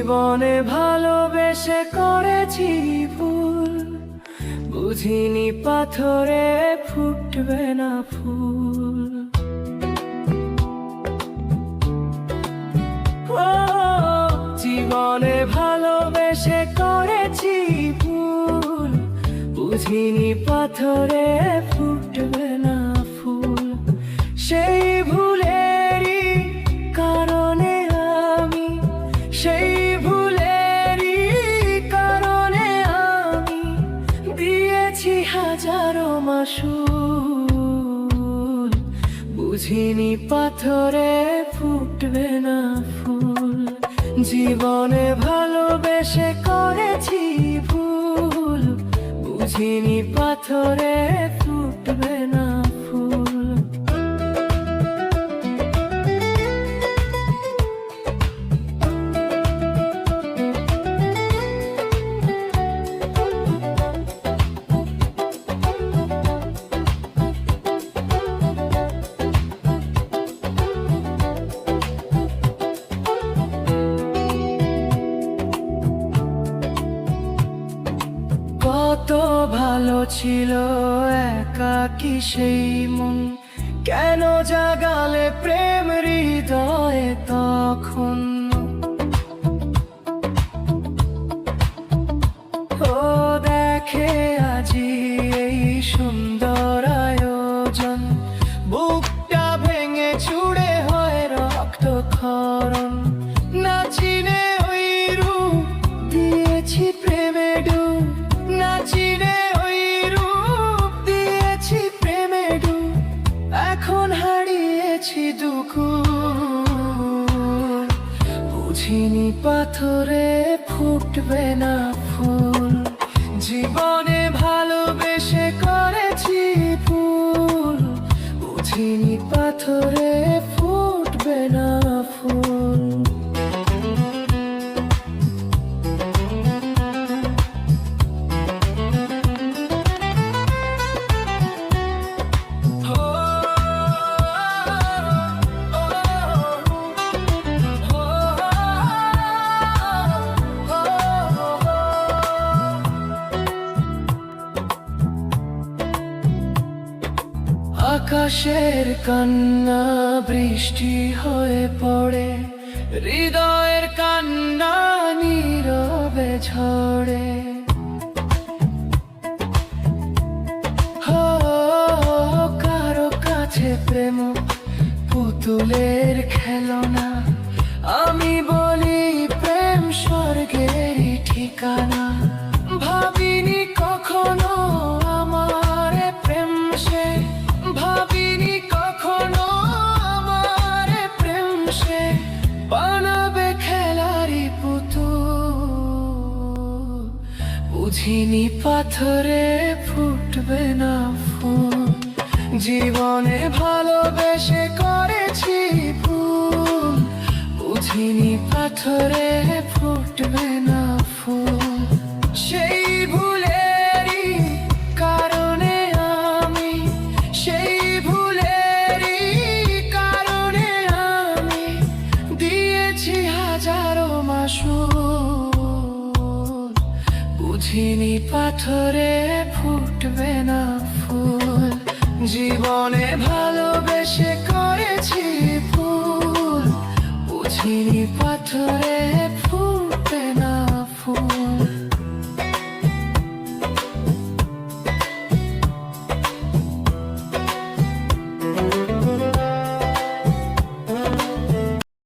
জীবনে ভালোবেসে করেছি ভুল, বুঝিনি পাথরে ফুটবে না ফুল। ও জীবনে ভালোবেসে করেছি ভুল, বুঝিনি পাথরে ফুটবে না ফুল। সেই ভুলেরই কারণে আমি, সেই ভুলেরই কারণে আমি দিয়েছি হাজারো মাসুল, বুঝিনি পাথরে ফুটবে না ফুল। জীবনে ভালোবেসে করেছি ভুল, বুঝিনি পাথরে ফুটবে না ফুল। কত ভালো ছিল একাকী সেই মন, কেন জাগালে প্রেম হৃদয়ে তখন। ও দেখে আজি এই সুন্দর আয়োজন, বুকটা ভেঙে চুড়ে হয় রক্তক্ষরণ। না চিনে ওই রূপ দিয়েছি প্রেমে ডুব, না চিনে ওই রূপ দিয়েছি প্রেমে ডুব। এখন হারিয়েছি দুকুল, বুঝিনি পাথরে ফুটবে না ফুল। জীবনে ভালোবেসে করেছি ভুল, বুঝিনি পাথরে ফুটবে না ফুল। আকাশের কান্না বৃষ্টি হয়ে পড়ে, হৃদয়ের কান্না নীরবে ঝরে। কারো কাছে প্রেম পুতুলের খেলনা, আমি বলি প্রেম স্বর্গেরই ঠিকানা। ভাবিনি কখনো আমার প্রেম সে, ভাবিনি কখনো আমার প্রেম সে বানাবে খেলারি পুতুল, বুঝিনি পাথরে ফুটবে না ফুল। জীবনে ভালোবেসে করেছি ভুল, বুঝিনি পাথরে ফুটবে না ফুল। সেই ভুলেরই কারণে আমি, সেই ভুলেরই কারণে আমি দিয়েছি হাজারো মাসুল, বুঝিনি পাথরে ফুটবে না ফুল। জীবনে ভালোবেসে করেছি ভুল, বুঝিনি পাথরে ফুল।